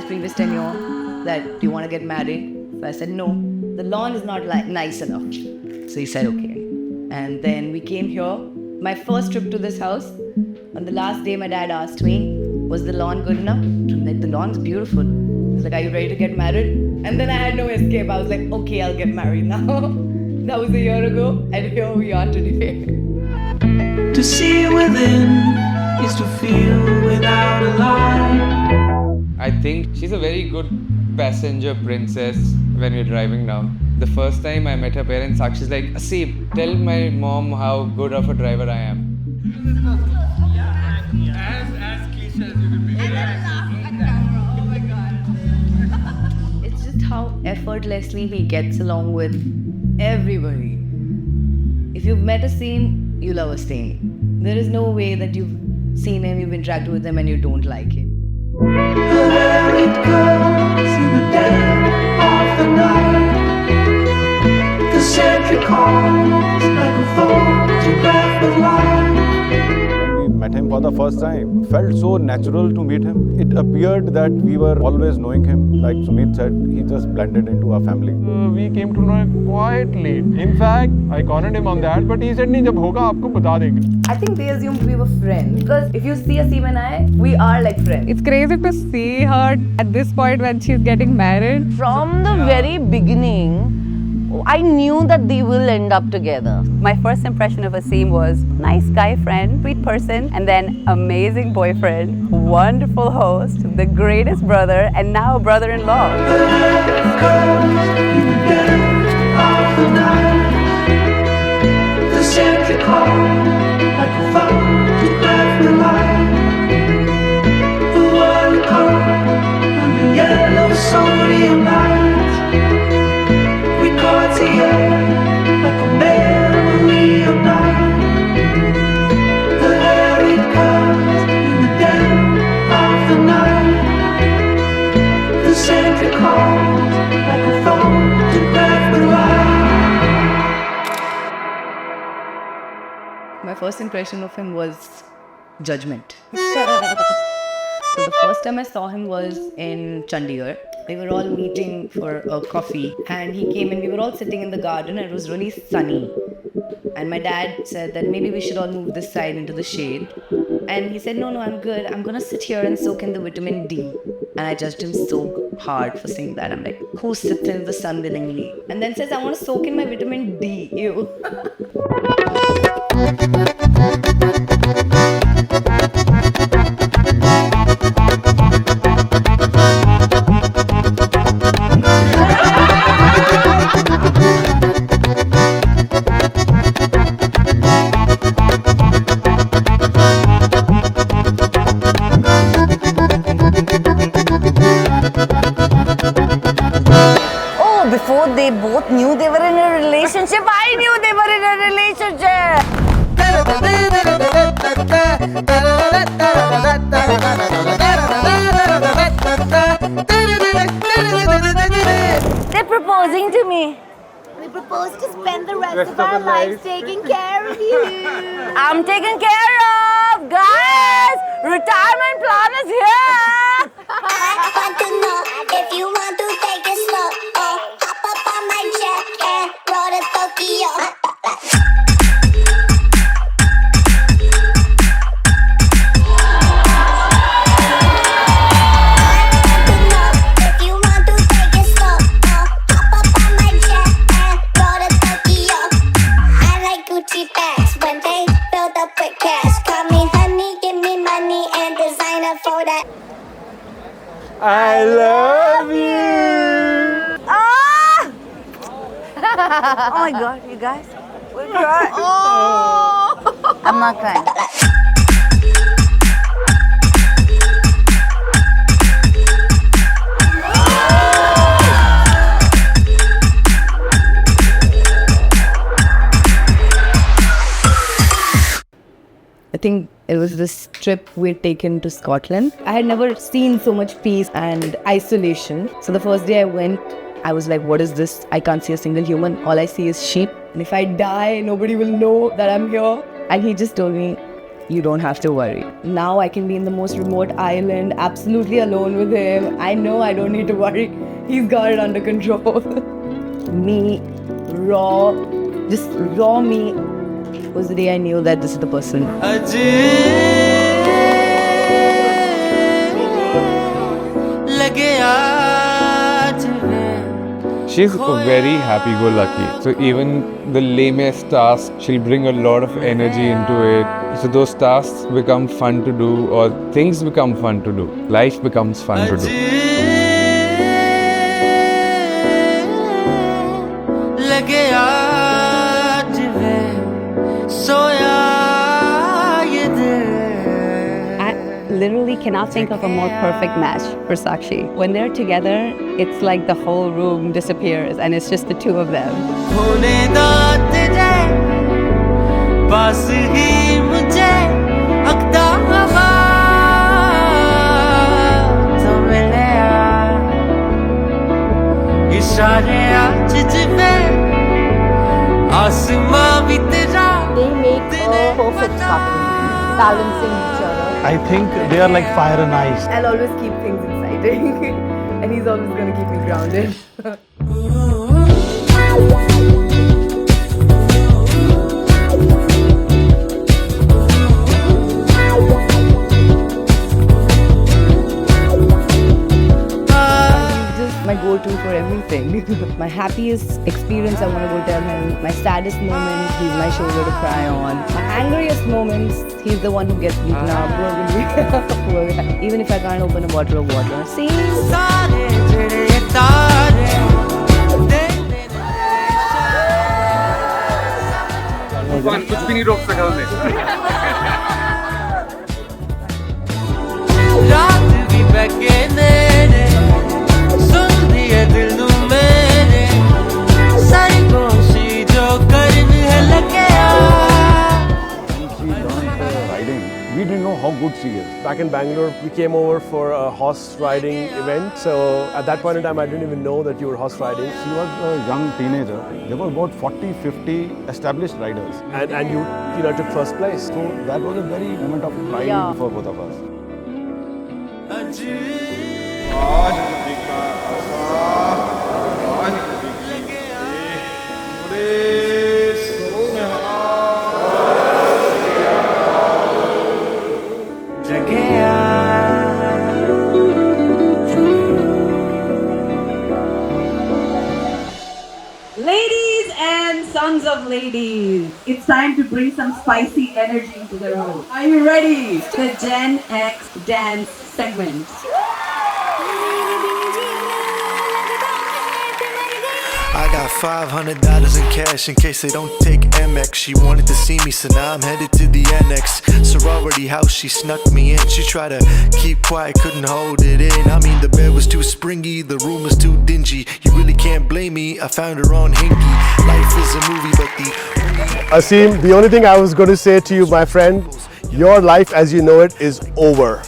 previous tenure that, do you want to get married? So I said, no, the lawn is not nice enough. So he said, okay. And then we came here. My first trip to this house, on the last day my dad asked me, was the lawn good enough? I'm like, the lawn's beautiful. He's like, are you ready to get married? And then I had no escape. I was like, okay, I'll get married now. That was a year ago, and here we are today. To see within is to feel without a lie. I think she's a very good passenger princess when we're driving down. The first time I met her parents, Sakshi's like, Aseeb, tell my mom how good of a driver I am. As cliche as you can be. Oh my god. It's just how effortlessly he gets along with everybody. If you've met Aseem, you love Aseem. There is no way that you've seen him, you've interacted with him and you don't like him. There it goes in the dead of the night. The sentry calls like a photograph of light. We met him for the first time. Felt so natural to meet him. It appeared that we were always knowing him. Like Sumit said, he just blended into our family. We came to know him quite late. In fact, I cornered him on that, but he said, "नहीं जब होगा आपको बता देंगे." I think they assumed we were friends because if you see Aseem and I, we are like friends. It's crazy to see her at this point when she's getting married. From the very beginning, I knew that they will end up together. My first impression of Aseem was nice guy friend, sweet person, and then amazing boyfriend, wonderful host, the greatest brother, and now brother-in-law. The sentry calls like a photograph of light. The world comes under yellow sodium lights. We caught the air like a memory of night. The air it comes in the dead of the night. The sentry calls like a photograph with light. My first impression of him was judgment. So the first time I saw him was in Chandigarh. We were all meeting for a coffee and he came and we were all sitting in the garden and it was really sunny. And my dad said that maybe we should all move this side into the shade. And he said, no, I'm good. I'm gonna sit here and soak in the vitamin D. And I judged him so hard for saying that. I'm like, who sits in the sun willingly? And then says, I want to soak in my vitamin D. Ew. Oh, before they both knew they were in a relationship, I knew they were in a relationship. They're proposing to me. We propose to spend the rest of our lives taking care of you. I'm taken care of, guys. Retirement plan is here. I want to know if you want to take it slow. Oh, hop up on my jet and roll to Tokyo. I love you. Ah! Oh my God, you guys. We're crying. Oh! I'm not crying. I think it was this trip we'd taken to Scotland. I had never seen so much peace and isolation. So the first day I went, I was like, what is this? I can't see a single human. All I see is sheep. And if I die, nobody will know that I'm here. And he just told me, you don't have to worry. Now I can be in the most remote island, absolutely alone with him. I know I don't need to worry. He's got it under control. Me, raw, just raw me was the day I knew that this is the person. She's very happy-go-lucky. So even the lamest task, she'll bring a lot of energy into it. So those tasks become fun to do, or things become fun to do. Life becomes fun to do. I literally cannot think of a more perfect match for Sakshi. When they're together, it's like the whole room disappears and it's just the two of them. They make a perfect couple, balancing each other. I think they are like fire and ice. I'll always keep things exciting. And he's always going to keep me grounded. My go-to for everything. My happiest experience, I want to go tell him. My saddest moment, he's my shoulder to cry on. My angriest moments, he's the one who gets beaten up. Poor guy. Even if I can't open a bottle of water. See? कुछ भी नहीं रोक सका उन्हें। We didn't know how good she is. Back in Bangalore, we came over for a horse riding event. So at that point in time, I didn't even know that you were horse riding. She was a young teenager. There were about 40, 50 established riders. And you took first place. So that was a very moment of pride for both of us. Ladies and sons of ladies, it's time to bring some spicy energy into the room. Are you ready? The Gen X dance segment. I got $500 in cash in case they don't take MX. She wanted to see me, so now I'm headed to the NX sorority house. She snuck me in. She tried to keep quiet, couldn't hold it in. I mean, the bed was too springy, the room was too dingy. You really can't blame me. I found her on Hinky. Life is a movie, but Asim, the only thing I was going to say to you, my friend, your life as you know it is over.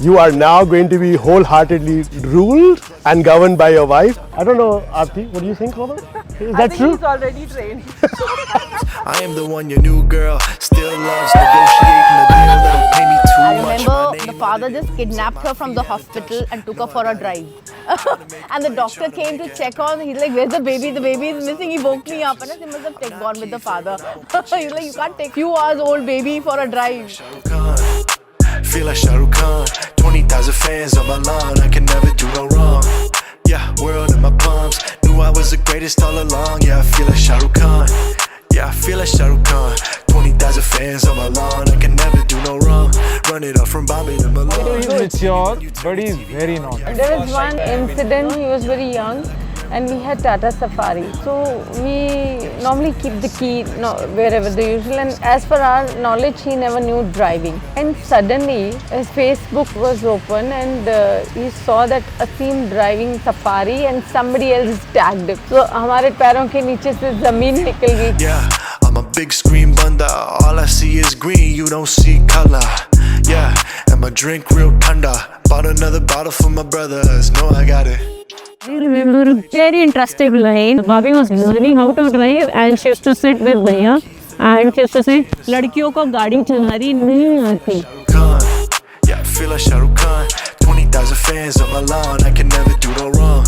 You are now going to be wholeheartedly ruled and governed by your wife. I don't know, Aarti, what do you think, Robert? Is that true? He's already trained. I am the one your new girl still loves negotiating a deal that'll pay me too I much. remember the father just kidnapped her from the hospital and took her for a drive. And the doctor came to check on. He's like, "Where's the baby? The baby is missing." He woke me up and I said, "Must have gone with the father." He's like, "You can't take few hours old baby for a drive." Feel like Shah Rukh Khan, 20,000 fans on my lawn. I can never do no wrong. Yeah, world in my palms. Knew I was the greatest all along. Yeah, I feel like Shah Rukh Khan. Yeah, I feel like Shah Rukh Khan. 20,000 fans on my lawn. I can never do no wrong. Run it up from Bombay to Milan. He's mature, but he's very naughty. There was one incident, he was very young and we had Tata Safari. So we normally keep the key wherever the usual, and as per our knowledge, he never knew driving. And suddenly his Facebook was open and he saw that Asim driving Safari and somebody else tagged him. So हमारे पैरों के नीचे से ज़मीन निकल गई. Yeah, I'm a big screen bunda. All I see is green, you don't see color. Yeah, and my drink real thunder. Bought another bottle for my brothers. No, I got it. I remember a very interesting line. Bobby was learning how to drive and she used to sit with Bhaiya and जैसे से लड़कियों को गाड़ी चलानी नहीं आती. Yeah, I feel like Shah Rukh Khan. 20,000 fans on my lawn, I can never do no wrong.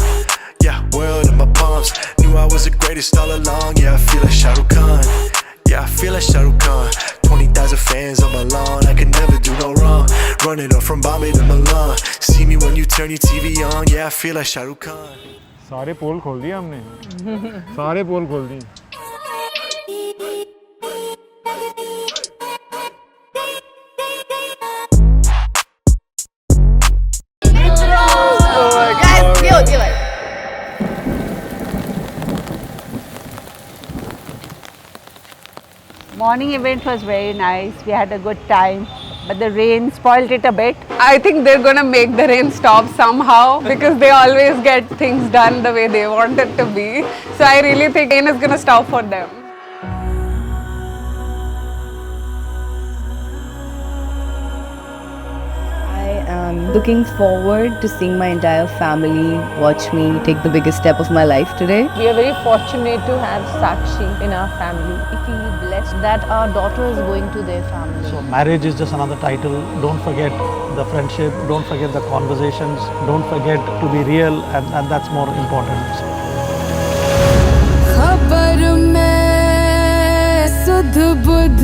Yeah, world in my palms. Knew I was the greatest all along. Yeah, I feel like Shah Rukh Khan. Yeah, I feel like Shah Rukh Khan. 20,000 fans on my lawn, I can never do no wrong. Running up from Bombay to Milan. See me when you turn your TV on. Yeah, I feel like Shah Rukh Khan. सारे पोल खोल दिए हमने. सारे पोल खोल दिए. Morning event was very nice. We had a good time, but the rain spoiled it a bit. I think they're gonna make the rain stop somehow because they always get things done the way they want it to be. So I really think rain is gonna stop for them. I'm looking forward to seeing my entire family watch me take the biggest step of my life today. We are very fortunate to have Sakshi in our family. We feel blessed that our daughter is going to their family. So marriage is just another title. Don't forget the friendship, don't forget the conversations, don't forget to be real, and that's more important. खबर में सुध बुध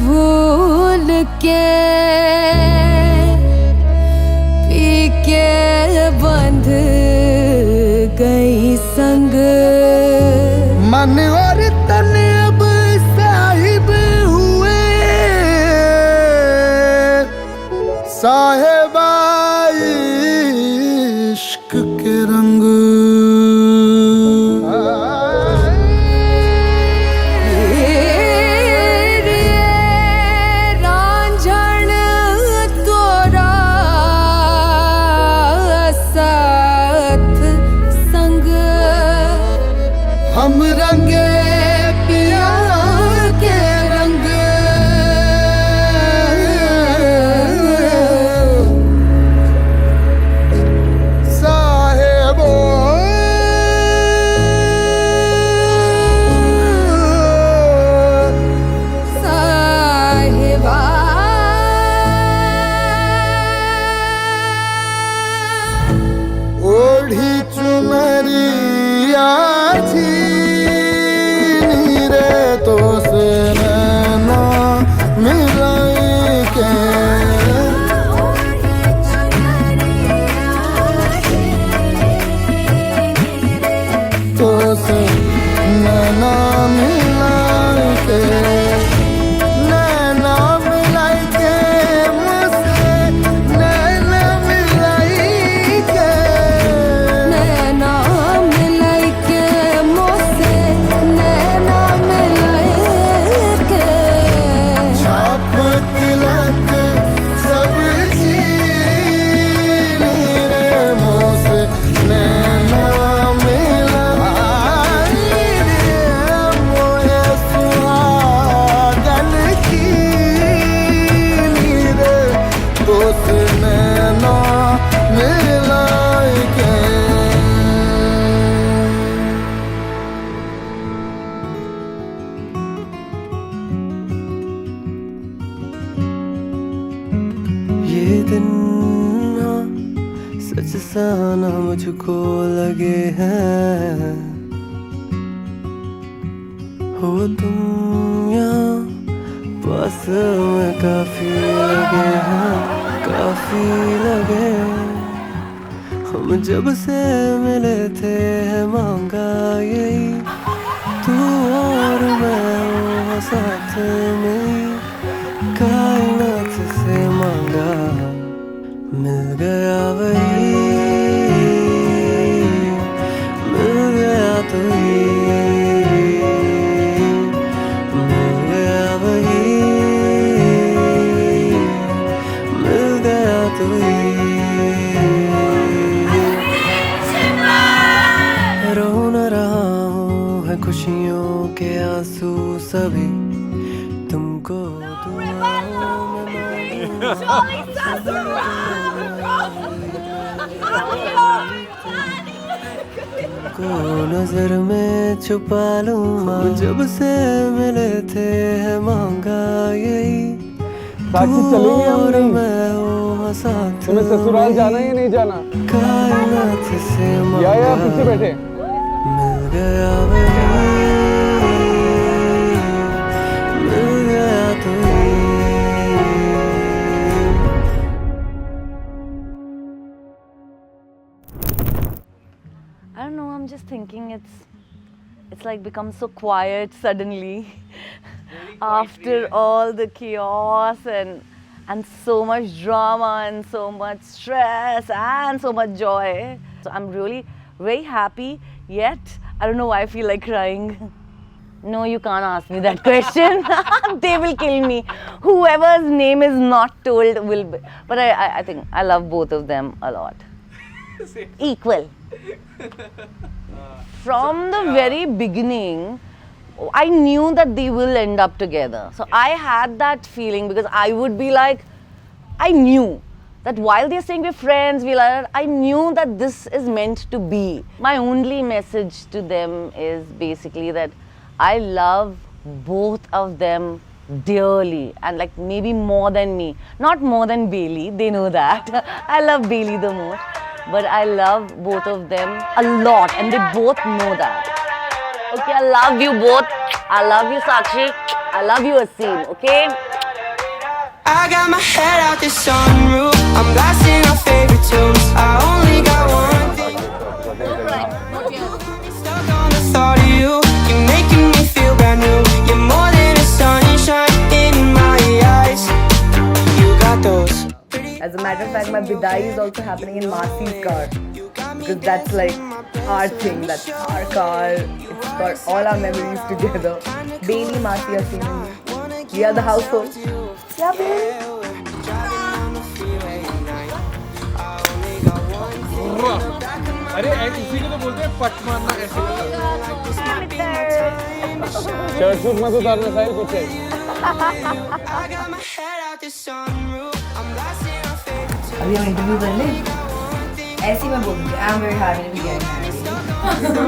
भूल के P के बंध गई संग मन और तन अब साहिब हुए साहिबा इश्क के रंग हम रंगे पिया के रंग साहेबो साहिबा ओढ़ी चुनरिया तो से नैना मिलाई के तो से नैना मिलाई के नैना मिलाई के मुझसे नैना मिलाई के नैना मिलाई के मुझसे नैना ये दिन सच सा ना मुझको लगे हैं हो तुम यहाँ पास में काफी लगे हैं काफी लगे हम जब से मिले थे मांगा यही तू और मैं साथ में कायनात से मांगा मिल गया वही मिल गया तो ही मिल गया वही मिल गया तो ही रो न रहा हूँ है खुशियों के आंसू सभी तुमको को नजर में छुपा लूं जब से मिले थे है मांगा यही साक्षी चलेंगे हम नहीं मैं हूँ साथ तुम्हें ससुराल जाना या नहीं जाना कायनात से या पीछे बैठे मिल गया वही मिल गया तो I don't know, I'm just thinking it's like become so quiet suddenly after all the chaos and so much drama and so much stress and so much joy. So I'm really very happy, yet I don't know why I feel like crying. No, you can't ask me that question. They will kill me. Whoever's name is not told will be. But I think I love both of them a lot. Equal. From the very beginning, I knew that they will end up together. So I had that feeling because I would be like, I knew that while they're saying we're friends, I knew that this is meant to be. My only message to them is basically that I love both of them dearly and like maybe more than me. Not more than Bailey, they know that. I love Bailey the most. But I love both of them a lot and they both know that. Okay, I love you both. I love you, Sakshi. I love you, Asim, okay? I got my head out the sunroof. I'm blasting our favorite tunes. I only got one thing. Stuck on the thought of you. You're making me feel brand new. You're more than a sunshine in my eyes. You got those. As a matter of fact, my bidai is also happening in Masi's car because that's like our thing, that's our car. It's got all our memories together. Bailey, Masi, Asim, and me. We are the household. Yeah, baby. अरे इसी को तो बोलते हैं पट मारना ऐसे shirt suit मत उतारना साहिल पीछे अभी हम इंटरव्यू कर ले ऐसे मैं बोलूँगी I am very happy to be getting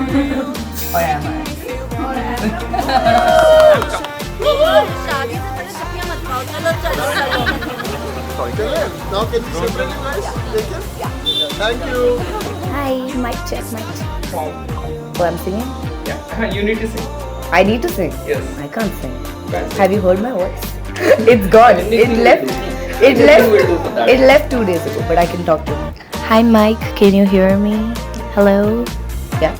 married और आई एम शादी से पहले छुट्टियां मत खाओ चलो Now can you say you guys? Thank you. Hi, mic check, mic check. Oh, I'm singing? Yeah, you need to sing. I need to sing? Yes. I can't sing. Have you heard my voice? It's gone. It left 2 days ago, but I can talk to you. Hi, Mike. Can you hear me? Hello? Yeah.